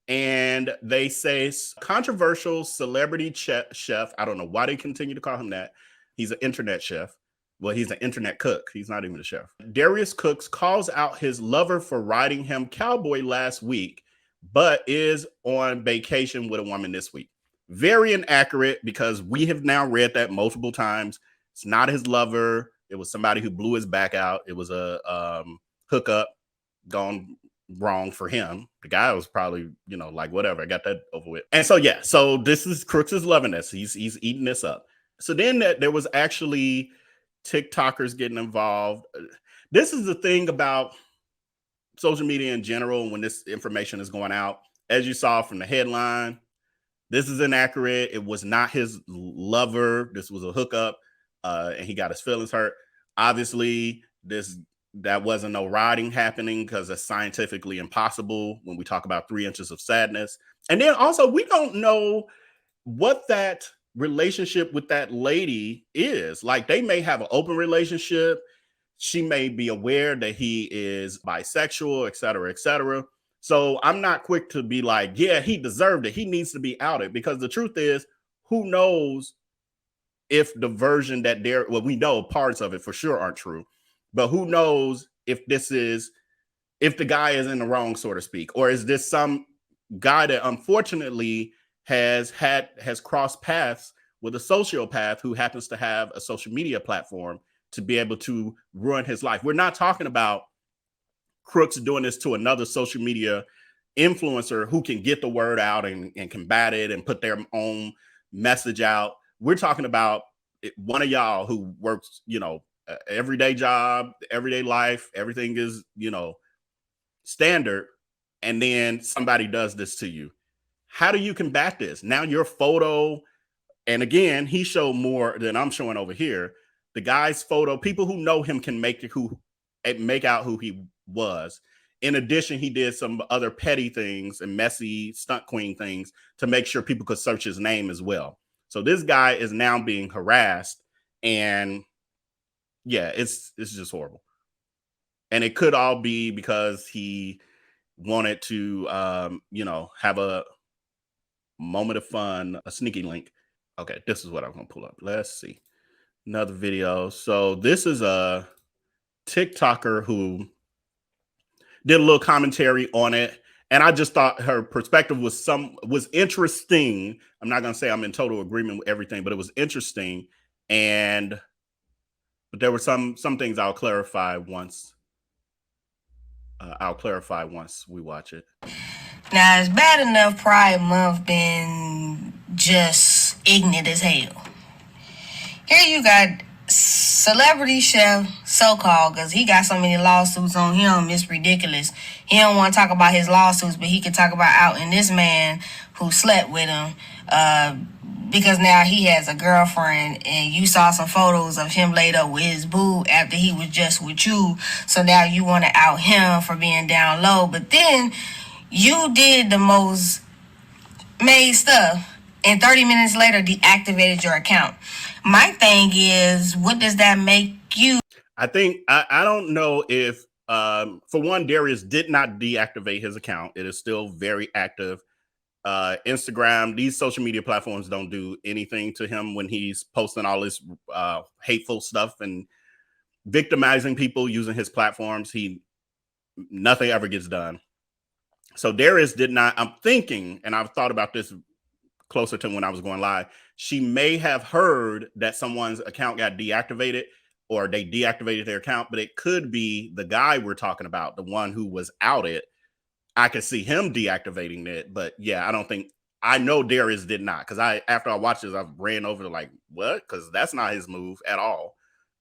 and they say controversial celebrity chef. I don't know why they continue to call him that. He's an internet chef. Well, he's an internet cook. He's not even a chef. Darius Cooks calls out his lover for riding him cowboy last week, but is on vacation with a woman this week. Very inaccurate, because we have now read that multiple times. It's not his lover. It was somebody who blew his back out. It was a hookup gone wrong for him. The guy was probably, like, whatever, I got that over with. And so, yeah, so this is Crooks is loving this. He's eating this up. So then there was actually TikTokers getting involved. This is the thing about social media in general when this information is going out. As you saw from the headline, this is inaccurate. It was not his lover. This was a hookup, and he got his feelings hurt. Obviously, that wasn't no riding happening, because that's scientifically impossible when we talk about 3 inches of sadness. And then also, we don't know what that relationship with that lady is. Like, they may have an open relationship. She may be aware that he is bisexual, et cetera, et cetera. So I'm not quick to be like, yeah, he deserved it. He needs to be outed, because the truth is, who knows if the version that we know parts of it for sure aren't true, but who knows if if the guy is in the wrong, so to speak, or is this some guy that unfortunately has crossed paths with a sociopath who happens to have a social media platform to be able to ruin his life. We're not talking about Crooks doing this to another social media influencer who can get the word out and combat it and put their own message out. We're talking about one of y'all who works, everyday job, everyday life, everything is, standard. And then somebody does this to you. How do you combat this? Now your photo, and again, he showed more than I'm showing over here. The guy's photo, people who know him can make out who he was. In addition, he did some other petty things and messy stunt queen things to make sure people could search his name as well. So this guy is now being harassed, and yeah, it's just horrible. And it could all be because he wanted to, have a moment of fun, a sneaky link. Okay, this is what I'm going to pull up. Let's see. Another video. So this is a TikToker who did a little commentary on it, and I just thought her perspective was interesting. I'm not going to say I'm in total agreement with everything, but it was interesting. But there were some things I'll clarify once. We watch it. Now, it's bad enough Pride Month been just ignorant as hell. Here you got celebrity chef, so-called, because he got so many lawsuits on him, it's ridiculous. He don't want to talk about his lawsuits, but he can talk about outing this man who slept with him, because now he has a girlfriend and you saw some photos of him laid up with his boo after he was just with you. So now you want to out him for being down low. But then you did the most made stuff and 30 minutes later deactivated your account. My thing is, what does that make you? I think, I don't know if, for one, Darius did not deactivate his account. It is still very active. Instagram, these social media platforms don't do anything to him when he's posting all this hateful stuff and victimizing people using his platforms. Nothing ever gets done. So Darius did not, I'm thinking, and I've thought about this closer to when I was going live, she may have heard that someone's account got deactivated or they deactivated their account, but it could be the guy we're talking about, the one who was outed. I could see him deactivating it, but yeah, I know Darius did not, because after I watched this, I ran over to like, what? Because that's not his move at all.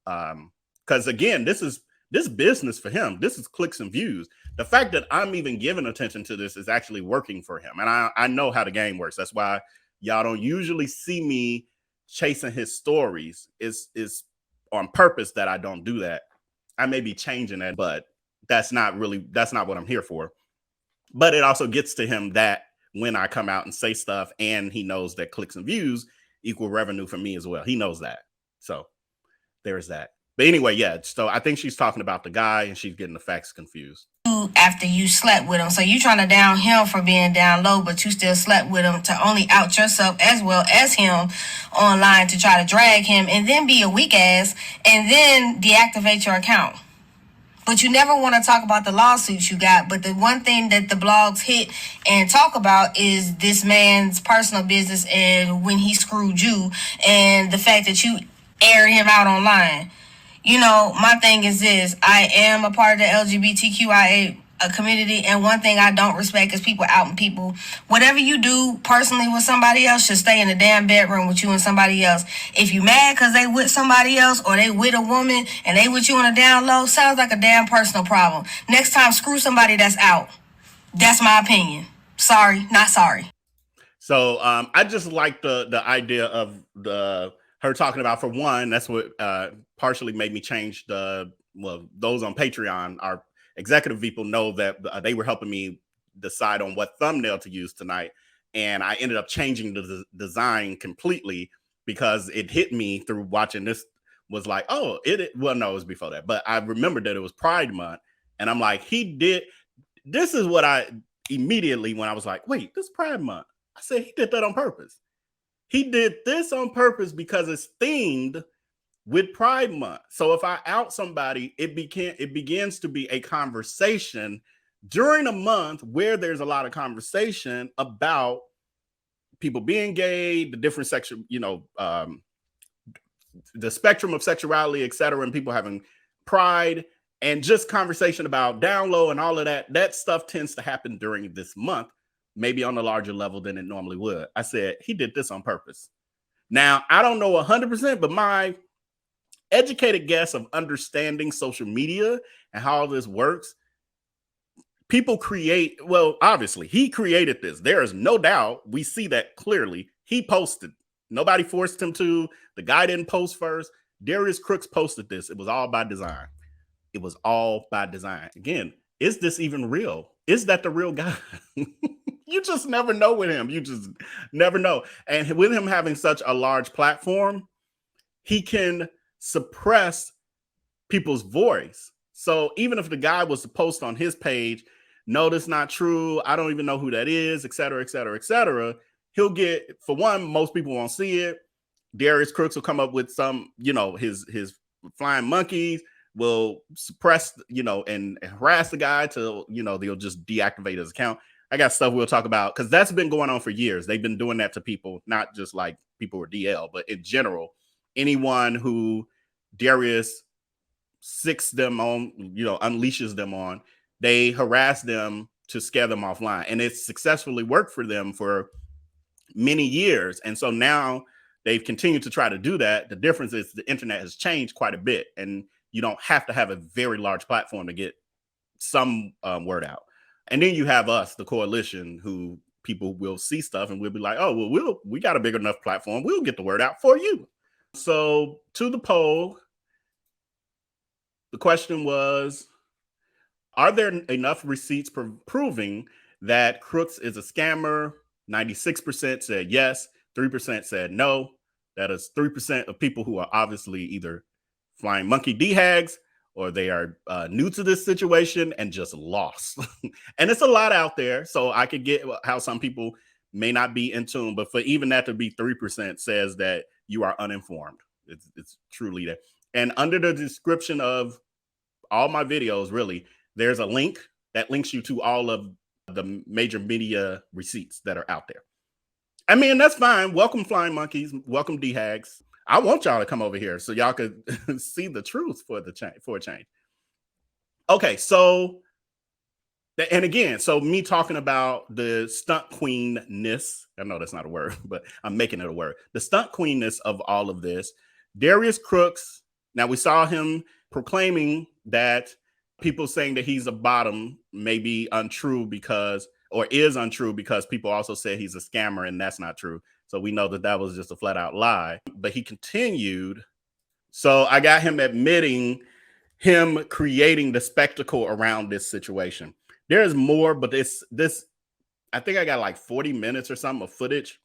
Because again, this business for him. This is clicks and views. The fact that I'm even giving attention to this is actually working for him. And I know how the game works. That's why y'all don't usually see me chasing his stories. Is on purpose that I don't do that. I may be changing that, but that's not what I'm here for. But it also gets to him that when I come out and say stuff, and he knows that clicks and views equal revenue for me as well. He knows that. So there's that. But anyway, yeah. So I think she's talking about the guy and she's getting the facts confused. After you slept with him. So you trying to down him for being down low, but you still slept with him to only out yourself as well as him online to try to drag him and then be a weak ass and then deactivate your account. But you never want to talk about the lawsuits you got. But the one thing that the blogs hit and talk about is this man's personal business and when he screwed you and the fact that you aired him out online. You know, my thing is this. I am a part of the LGBTQIA community, and one thing I don't respect is people outing people. Whatever you do personally with somebody else should stay in the damn bedroom with you and somebody else. If you mad because they with somebody else or they with a woman and they with you on a down low, sounds like a damn personal problem. Next time, screw somebody that's out. That's my opinion. Sorry, not sorry. So I just like the idea of her talking about, for one, that's what partially made me change those on Patreon, our executive people know that they were helping me decide on what thumbnail to use tonight. And I ended up changing the design completely because it hit me through watching this, was like, oh, well, no, it was before that. But I remembered that it was Pride Month. And I'm like, this is what I immediately, when I was like, wait, this is Pride Month. I said, he did that on purpose. He did this on purpose because it's themed with Pride Month. So if I out somebody, it begins to be a conversation during a month where there's a lot of conversation about people being gay, the different sexual, the spectrum of sexuality, etc., and people having pride, and just conversation about down low and all of that. That stuff tends to happen during this month, maybe on a larger level than it normally would. I said, he did this on purpose. Now, I don't know 100%, but my educated guess of understanding social media and how all this works, people create, well, obviously, he created this. There is no doubt. We see that clearly. He posted. Nobody forced him to. The guy didn't post first. Darius Cooks posted this. It was all by design. It was all by design. Again, is this even real? Is that the real guy? You just never know with him. You just never know. And with him having such a large platform, he can suppress people's voice. So even if the guy was to post on his page, no, that's not true, I don't even know who that is, et cetera, et cetera, et cetera, he'll get, for one, most people won't see it. Darius Cooks will come up with some, his flying monkeys will suppress, and harass the guy till, they'll just deactivate his account. I got stuff we'll talk about because that's been going on for years. They've been doing that to people, not just like people with DL, but in general, anyone who Darius sicks them on, unleashes them on, they harass them to scare them offline. And it's successfully worked for them for many years. And so now they've continued to try to do that. The difference is the internet has changed quite a bit, and you don't have to have a very large platform to get some word out. And then you have us, the coalition, who people will see stuff and we'll be like, oh, well, we got a big enough platform. We'll get the word out for you. So to the poll, the question was, are there enough receipts proving that Crooks is a scammer? 96% said yes, 3% said no. That is 3% of people who are obviously either flying monkey DHags or they are new to this situation and just lost. And it's a lot out there. So I could get how some people may not be in tune, but for even that to be 3% says that you are uninformed. It's truly that. And under the description of all my videos, really, there's a link that links you to all of the major media receipts that are out there. I mean, that's fine. Welcome, flying monkeys. Welcome, DHags. I want y'all to come over here so y'all could see the truth for a change. Okay, so, and again, so me talking about the stunt queenness, I know that's not a word, but I'm making it a word. The stunt queenness of all of this. Darius Cooks, now we saw him proclaiming that people saying that he's a bottom may be untrue because, or is untrue because people also say he's a scammer, and that's not true. So we know that that was just a flat out lie, but he continued. So I got him admitting him creating the spectacle around this situation. There's more, but this, I think I got like 40 minutes or something of footage.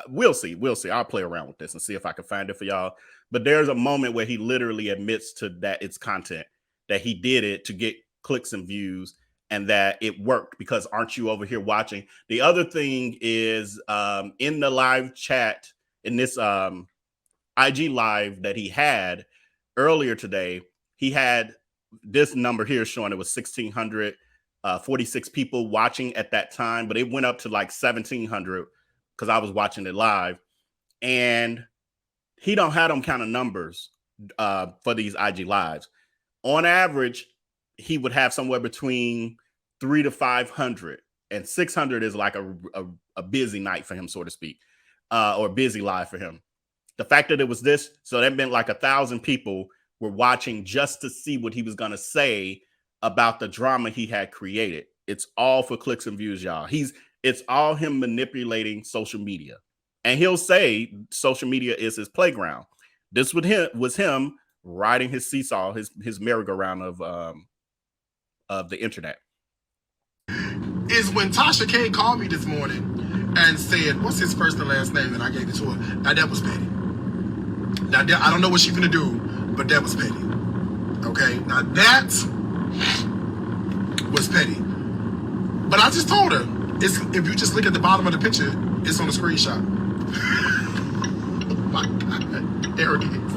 We'll see. I'll play around with this and see if I can find it for y'all. But there's a moment where he literally admits to that it's content, that he did it to get clicks and views, and that it worked because aren't you over here watching? The other thing is in the live chat, in this IG live that he had earlier today, he had this number here showing it was 1,646 people watching at that time, but it went up to like 1,700 because I was watching it live. And he don't have them kind of numbers for these IG lives. On average, he would have somewhere between 300 to 500, and 600 is like a busy night for him, so to speak, or busy live for him. The fact that it was this, so that meant like 1,000 people were watching just to see what he was going to say about the drama he had created. It's all for clicks and views, y'all. It's all him manipulating social media. And he'll say social media is his playground. This was him riding his seesaw, his merry-go-round of the internet. Is when Tasha K called me this morning and said, what's his first and last name? And I gave it to her. Now, that was petty. Now, I don't know what she's going to do, but that was petty. Okay? Now, that was petty. But I just told her, if you just look at the bottom of the picture, it's on the screenshot. Oh, my God. There it is.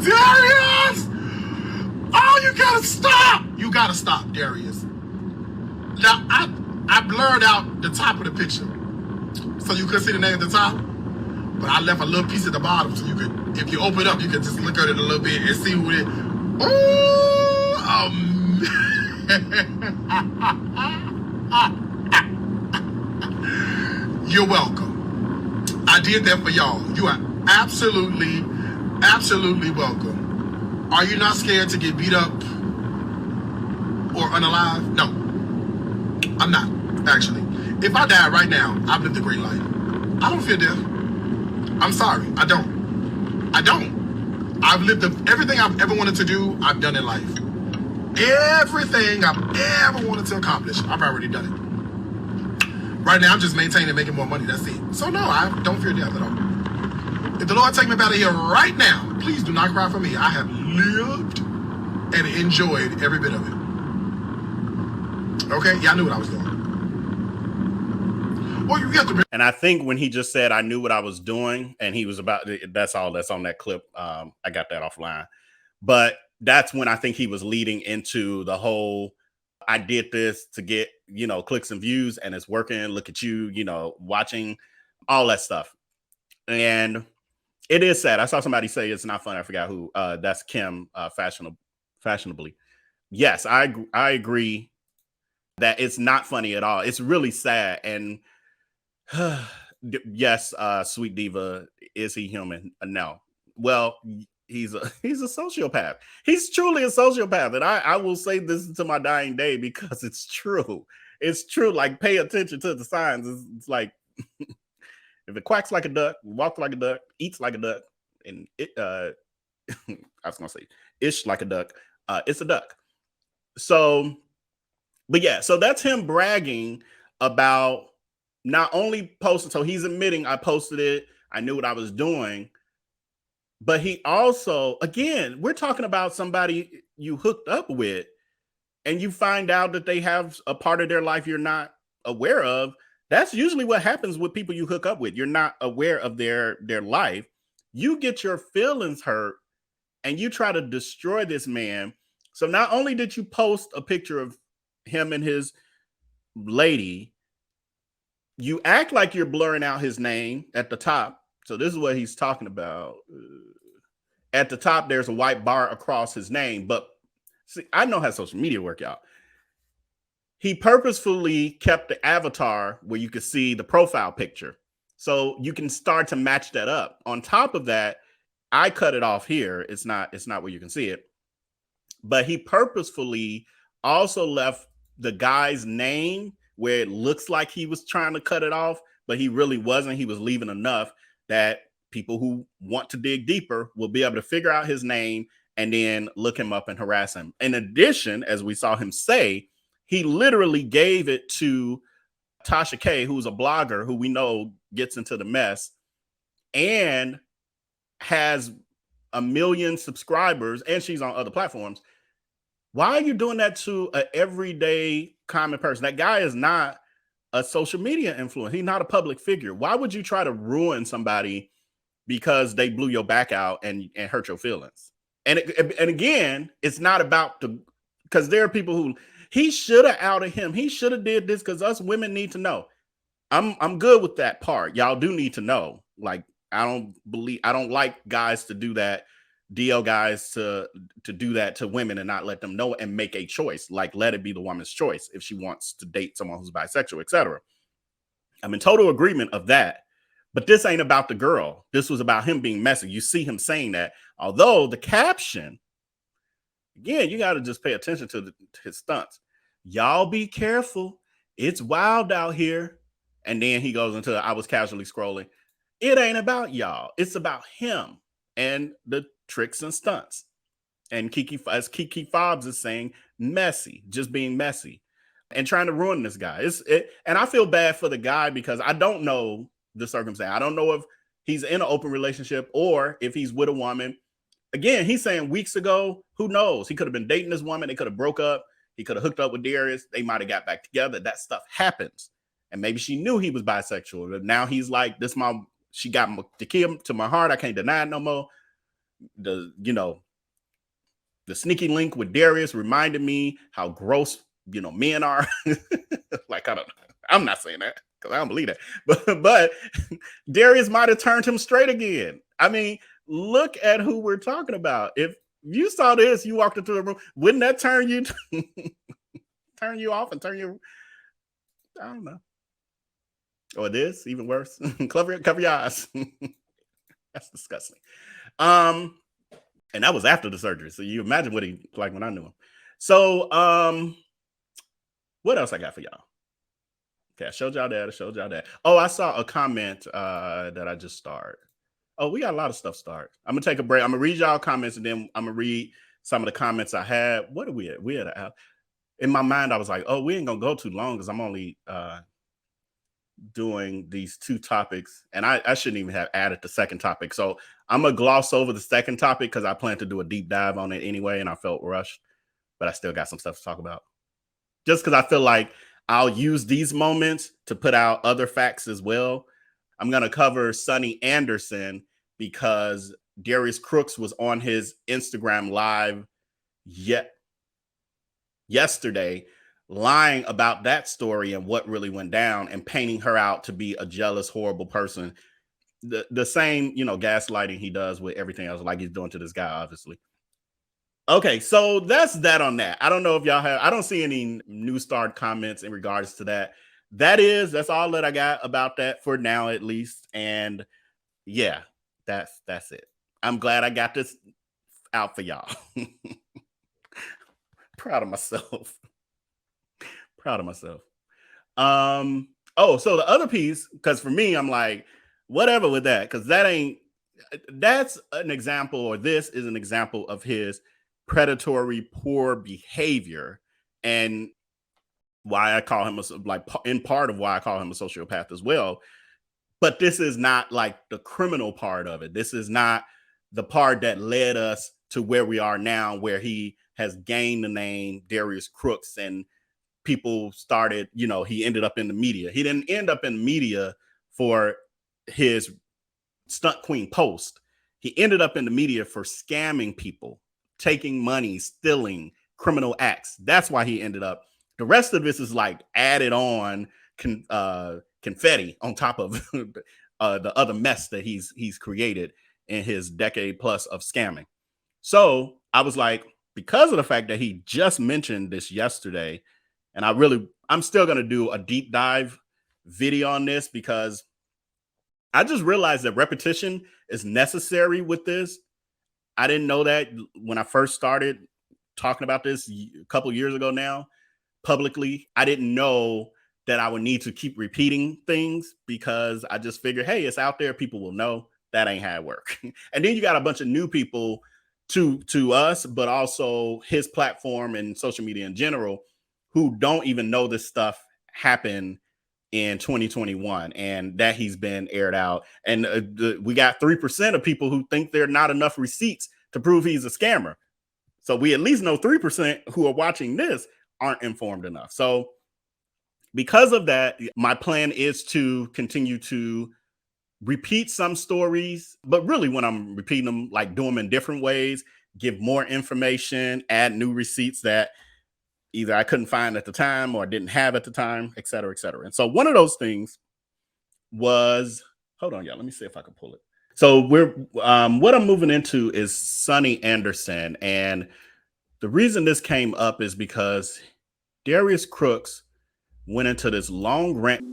Darius! Oh, you got to stop! You got to stop, Darius. Now, I blurred out the top of the picture so you couldn't see the name at the top, but I left a little piece at the bottom so you could, if you open it up, you could just look at it a little bit and see who it is. You're welcome. I did that for y'all. You are absolutely, absolutely welcome. Are you not scared to get beat up or unalive? No. I'm not, actually. If I die right now, I've lived a great life. I don't fear death. I'm sorry, I don't. I've lived everything I've ever wanted to do, I've done in life. Everything I've ever wanted to accomplish, I've already done it. Right now, I'm just maintaining, making more money, that's it. So no, I don't fear death at all. If the Lord take me out of here right now, please do not cry for me. I have lived and enjoyed every bit of it. Okay, y'all knew what I was doing. Well, you have to. And I think when he just said, I knew what I was doing, and he was about, that's all that's on that clip. I got that offline. But that's when I think he was leading into the whole, I did this to get, clicks and views, and it's working. Look at you, watching, all that stuff. And it is sad. I saw somebody say it's not funny. I forgot who. That's Kim, fashionably. Yes, I agree that it's not funny at all. It's really sad. And yes, Sweet Diva, is he human? No. Well, he's a sociopath. He's truly a sociopath. And I will say this to my dying day because it's true. It's true. Like, pay attention to the signs. It's like, if it quacks like a duck, walks like a duck, eats like a duck, and it I was gonna say ish like a duck, it's a duck. So, but yeah, so that's him bragging about not only posting, so he's admitting I posted it, I knew what I was doing, but he also, again, we're talking about somebody you hooked up with and you find out that they have a part of their life you're not aware of. That's usually what happens with people you hook up with. You're not aware of their life. You get your feelings hurt and you try to destroy this man. So not only did you post a picture of him and his lady, you act like you're blurring out his name at the top. So this is what he's talking about. At the top, there's a white bar across his name. But see, I know how social media work, y'all. He purposefully kept the avatar where you could see the profile picture. So you can start to match that up. On top of that, I cut it off here. It's not where you can see it. But he purposefully also left the guy's name where it looks like he was trying to cut it off, but he really wasn't. He was leaving enough that people who want to dig deeper will be able to figure out his name and then look him up and harass him. In addition, as we saw him say, he literally gave it to Tasha K, who's a blogger who we know gets into the mess and has 1 million subscribers, and she's on other platforms. Why are you doing that to an everyday common person? That guy is not a social media influencer. He's not a public figure. Why would you try to ruin somebody because they blew your back out and hurt your feelings? And again, it's not about because there are people who, he should have outed him. He should have did this because us women need to know. I'm good with that part. Y'all do need to know. Like, I don't like guys to do that. DL guys to do that to women and not let them know and make a choice. Like, let it be the woman's choice if she wants to date someone who's bisexual, etc. I'm in total agreement of that. But this ain't about the girl. This was about him being messy. You see him saying that. Although the caption, again, you got to just pay attention to his stunts. Y'all be careful. It's wild out here. And then he goes into, I was casually scrolling. It ain't about y'all. It's about him and the tricks and stunts. And as Kiki Fobbs is saying, messy, just being messy and trying to ruin this guy. And I feel bad for the guy because I don't know the circumstance. I don't know if he's in an open relationship or if he's with a woman. Again, he's saying weeks ago, who knows? He could have been dating this woman. They could have broke up. He could have hooked up with Darius. They might have got back together. That stuff happens. And maybe she knew he was bisexual. But now he's like, she got the key to my heart. I can't deny it no more. The sneaky link with Darius reminded me how gross, men are. Like, I'm not saying that because I don't believe that. But Darius might have turned him straight again. I mean, look at who we're talking about. If you saw this, you walked into a room, wouldn't that turn you off and turn you, I don't know. Or this, even worse. cover your eyes. That's disgusting. And that was after the surgery. So you imagine what he like when I knew him. So what else I got for y'all? Okay, I showed y'all that. Oh, I saw a comment that I just started. Oh, we got a lot of stuff started. I'm gonna take a break. I'm gonna read y'all comments and then I'm gonna read some of the comments I had. What are we at? We had in my mind, I was like, oh, we ain't gonna go too long because I'm only doing these 2 topics, and I shouldn't even have added the second topic. So I'm gonna gloss over the second topic because I plan to do a deep dive on it anyway, and I felt rushed, but I still got some stuff to talk about. Just because I feel like I'll use these moments to put out other facts as well. I'm gonna cover Sonny Anderson because Darius Cooks was on his Instagram live yesterday lying about that story and what really went down and painting her out to be a jealous, horrible person. The same, gaslighting he does with everything else, like he's doing to this guy, obviously. Okay, so that's that on that. I don't know if y'all I don't see any new start comments in regards to that. That's all that I got about that for now, at least. And yeah, that's it. I'm glad I got this out for y'all. Proud of myself. Oh, so the other piece, because for me, I'm like, whatever with that, because that's an example, or this is an example of his predatory, poor behavior, and why I call him in part of why I call him a sociopath as well. But this is not like the criminal part of it. This is not the part that led us to where we are now, where he has gained the name Darius Cooks, and people started, he ended up in the media. He didn't end up in the media for his stunt queen post. He ended up in the media for scamming people, taking money, stealing, criminal acts. That's why he ended up. The rest of this is like added on confetti on top of the other mess that he's created in his decade plus of scamming. So I was like, because of the fact that he just mentioned this yesterday, and I'm still going to do a deep dive video on this, because I just realized that repetition is necessary with this. I didn't know that when I first started talking about this a couple years ago now, publicly. I didn't know that I would need to keep repeating things, because I just figured, hey, it's out there, people will know. That ain't how it works. And then you got a bunch of new people to us, but also his platform and social media in general, who don't even know this stuff happened in 2021 and that he's been aired out. And we got 3% of people who think there are not enough receipts to prove he's a scammer. So we at least know 3% who are watching this aren't informed enough. So because of that, my plan is to continue to repeat some stories, but really when I'm repeating them, like do them in different ways, give more information, add new receipts that either I couldn't find at the time or I didn't have at the time, et cetera, et cetera. And so one of those things was, hold on, y'all, let me see if I can pull it. So what I'm moving into is Sonny Anderson. And the reason this came up is because Darius Cooks went into this long rant